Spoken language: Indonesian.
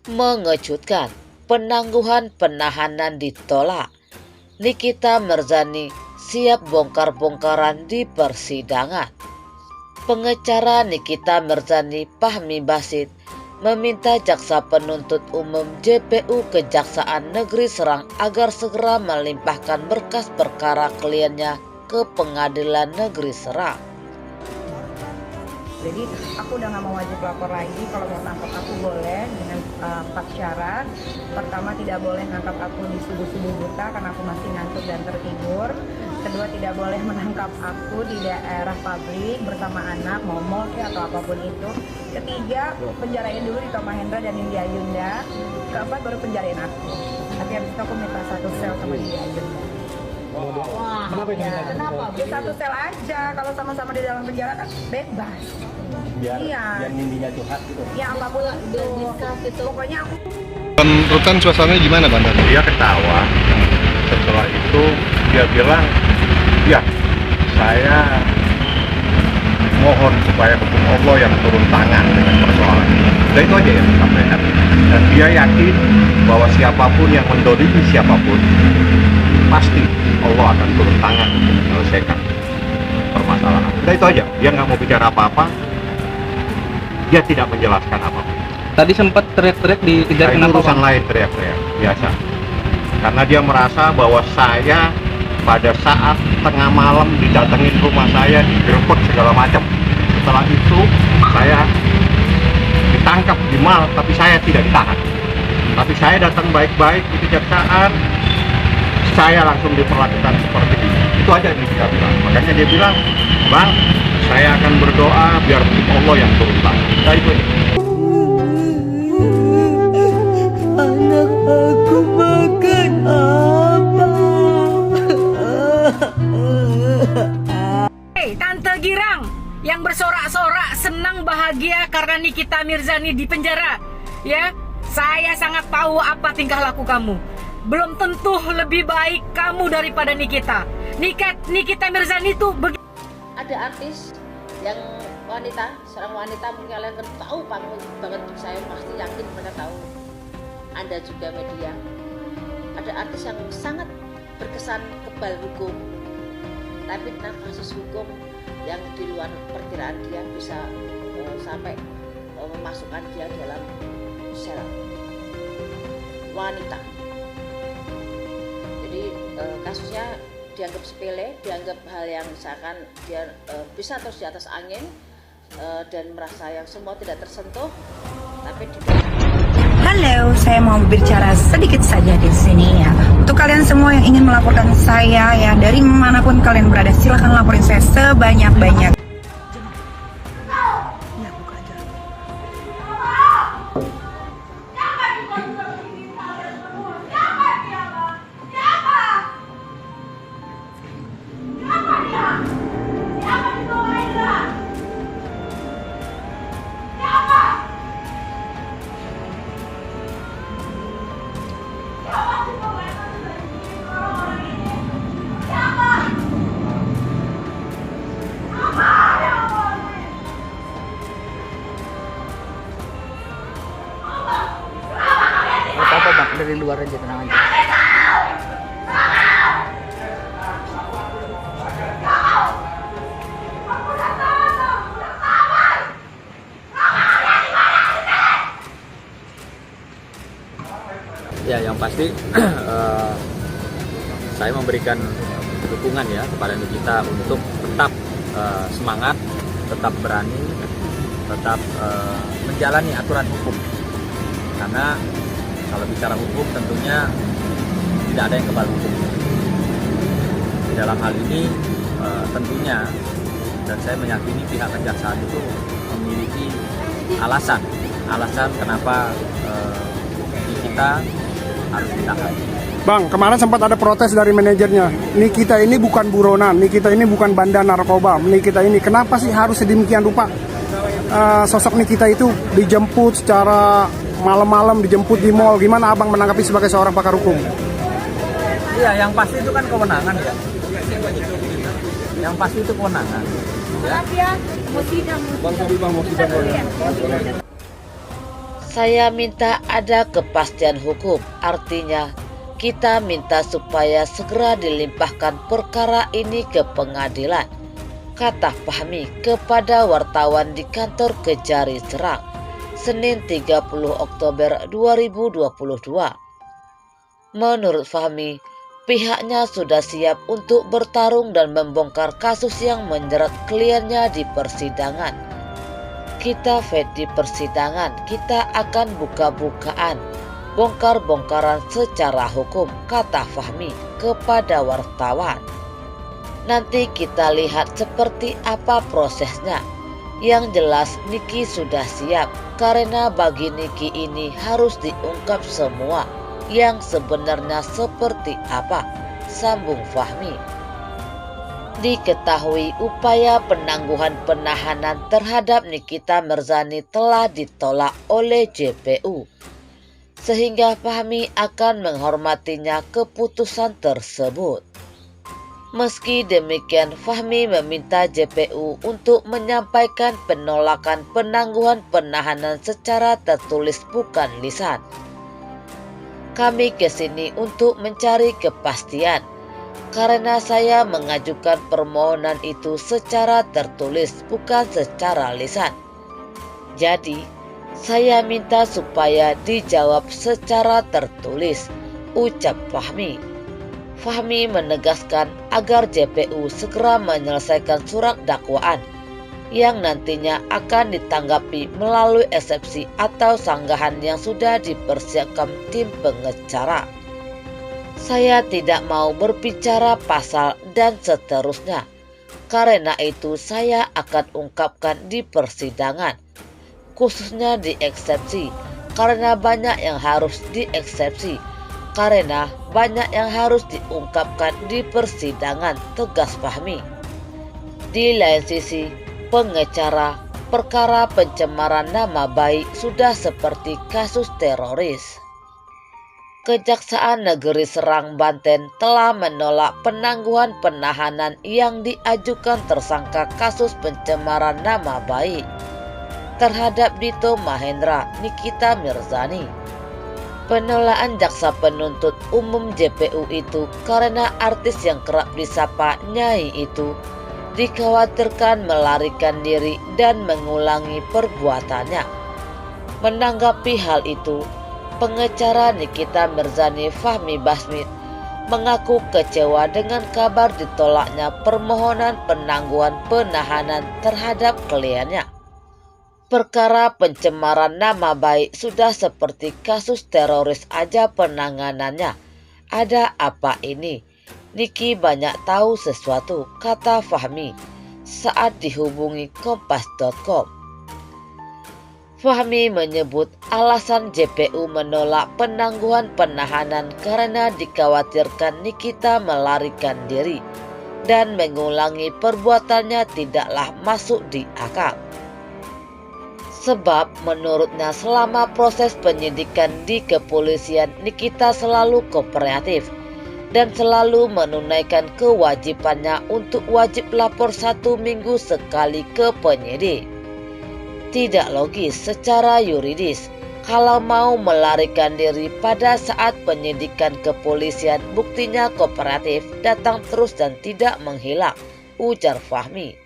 Mengejutkan, penangguhan penahanan ditolak. Nikita Mirzani siap bongkar-bongkaran di persidangan. Pengacara Nikita Mirzani, Fahmi Basit, meminta jaksa penuntut umum JPU Kejaksaan Negeri Serang agar segera melimpahkan berkas perkara kliennya ke Pengadilan Negeri Serang. Jadi aku udah gak mau wajib lapor lagi. Kalau mau tangkap aku boleh dengan 4 syarat. Pertama, tidak boleh nangkap aku di subuh-subuh buta karena aku masih ngantuk dan tertidur. Kedua, tidak boleh menangkap aku di daerah publik bersama anak, momol atau apapun itu. Ketiga, penjarain dulu di Tom Mahendra dan India Yunda. Keempat, baru penjarain aku. Tapi habis itu aku minta 1 sel sama India Yunda. Wah, kenapa itu? Ya, kenapa? Ya 1 sel aja. Kalau sama-sama di dalam penjara kan bebas. Biar Iya. nindinya curhat gitu. Ya apapun itu. Pokoknya aku. Rutan suasananya gimana, Bang? Dia ketawa. Setelah itu dia bilang, ya saya mohon supaya hukum Allah yang turun tangan dengan persoalan ini. Dan itu aja yang disampaikan. Dan dia yakin bahwa siapapun yang mendolimi siapapun, pasti Allah akan turun tangan untuk menyelesaikan permasalahan. Dan itu aja. Dia nggak mau bicara apa-apa. Dia tidak menjelaskan apa-apa. Tadi sempat teriak-teriak dikejar, Itu kenapa, urusan Bang? lain, teriak-teriak biasa. Karena dia merasa bahwa saya pada saat tengah malam didatengin rumah saya, digerebek segala macam. Setelah itu saya ditangkap di mal, tapi saya tidak ditahan. Tapi saya datang baik-baik di kejaksaan, saya langsung diperlakukan seperti ini. Itu aja yang dia bilang. Makanya dia bilang, Bang, saya akan berdoa biar hukum Allah yang turun tangan. Nah, itu aja. Anak aku makan apa? Hei, Tante Girang yang bersorak-sorak senang bahagia karena Nikita Mirzani di penjara. Ya, saya sangat tahu apa tingkah laku kamu. Belum tentu lebih baik kamu daripada Nikita. Nikita Mirzani itu ada artis yang wanita, seorang wanita, mungkin kalian kan tahu banget, saya pasti yakin mereka tahu. Anda juga media. Ada artis yang sangat berkesan kebal hukum, tapi tentang kasus hukum yang di luar perkiraan dia bisa sampai memasukkan dia dalam sel wanita. Jadi kasusnya dianggap sepele, dianggap hal yang misalkan dia bisa terus di atas angin dan merasa yang semua tidak tersentuh, tapi Halo, saya mau berbicara sedikit saja di sini ya. Untuk kalian semua yang ingin melaporkan saya ya, dari manapun kalian berada, silahkan laporin saya sebanyak-banyak. Apa Bang, dari luar aja, tenang aja. Ya, yang pasti saya memberikan dukungan ya kepada Nikita untuk tetap semangat, tetap berani, tetap menjalani aturan hukum. Karena kalau bicara hukum tentunya tidak ada yang kebal hukum. Di dalam hal ini tentunya, dan saya meyakini pihak kejaksaan itu memiliki alasan kenapa Nikita harus ditahan. Bang, kemarin sempat ada protes dari manajernya. Nikita ini bukan buronan, Nikita ini bukan bandar narkoba. Nikita ini kenapa sih harus sedemikian rupa sosok Nikita itu dijemput secara malam-malam, dijemput di mall? Gimana Abang menanggapi sebagai seorang pakar hukum? Iya, yang pasti itu kan kewenangan ya. Yang pasti itu kewenangan. Ya. Saya minta ada kepastian hukum, artinya kita minta supaya segera dilimpahkan perkara ini ke pengadilan, kata Fahmi kepada wartawan di kantor Kejari Serang, Senin 30 Oktober 2022. Menurut Fahmi, pihaknya sudah siap untuk bertarung dan membongkar kasus yang menjerat kliennya di persidangan. Kita fight di persidangan, kita akan buka-bukaan, bongkar-bongkaran secara hukum, kata Fahmi kepada wartawan. Nanti kita lihat seperti apa prosesnya. Yang jelas Niki sudah siap, karena bagi Niki ini harus diungkap semua yang sebenarnya seperti apa, sambung Fahmi. Diketahui upaya penangguhan penahanan terhadap Nikita Mirzani telah ditolak oleh JPU, sehingga Fahmi akan menghormatinya keputusan tersebut. Meski demikian, Fahmi meminta JPU untuk menyampaikan penolakan penangguhan penahanan secara tertulis bukan lisan. Kami kesini untuk mencari kepastian, karena saya mengajukan permohonan itu secara tertulis bukan secara lisan. Jadi, saya minta supaya dijawab secara tertulis, ucap Fahmi. Fahmi menegaskan agar JPU segera menyelesaikan surat dakwaan yang nantinya akan ditanggapi melalui eksepsi atau sanggahan yang sudah dipersiapkan tim pengacara. Saya tidak mau berbicara pasal dan seterusnya, karena itu saya akan ungkapkan di persidangan, khususnya di eksepsi, karena banyak yang harus dieksepsi, karena banyak yang harus diungkapkan di persidangan, tegas Fahmi. Di lain sisi, pengacara perkara pencemaran nama baik sudah seperti kasus teroris. Kejaksaan Negeri Serang, Banten telah menolak penangguhan penahanan yang diajukan tersangka kasus pencemaran nama baik terhadap Dito Mahendra Nikita Mirzani. Penolakan jaksa penuntut umum JPU itu karena artis yang kerap disapa Nyai itu dikhawatirkan melarikan diri dan mengulangi perbuatannya. Menanggapi hal itu, pengacara Nikita Mirzani Fahmi Basmit mengaku kecewa dengan kabar ditolaknya permohonan penangguhan penahanan terhadap kliennya. Perkara pencemaran nama baik sudah seperti kasus teroris aja penanganannya. Ada apa ini? Niki banyak tahu sesuatu, kata Fahmi saat dihubungi Kompas.com. Fahmi menyebut alasan JPU menolak penangguhan penahanan karena dikhawatirkan Nikita melarikan diri dan mengulangi perbuatannya tidaklah masuk di akal. Sebab menurutnya selama proses penyidikan di kepolisian, Nikita selalu kooperatif dan selalu menunaikan kewajibannya untuk wajib lapor 1 minggu sekali ke penyidik. Tidak logis secara yuridis kalau mau melarikan diri pada saat penyidikan kepolisian, buktinya kooperatif, datang terus dan tidak menghilang, ujar Fahmi.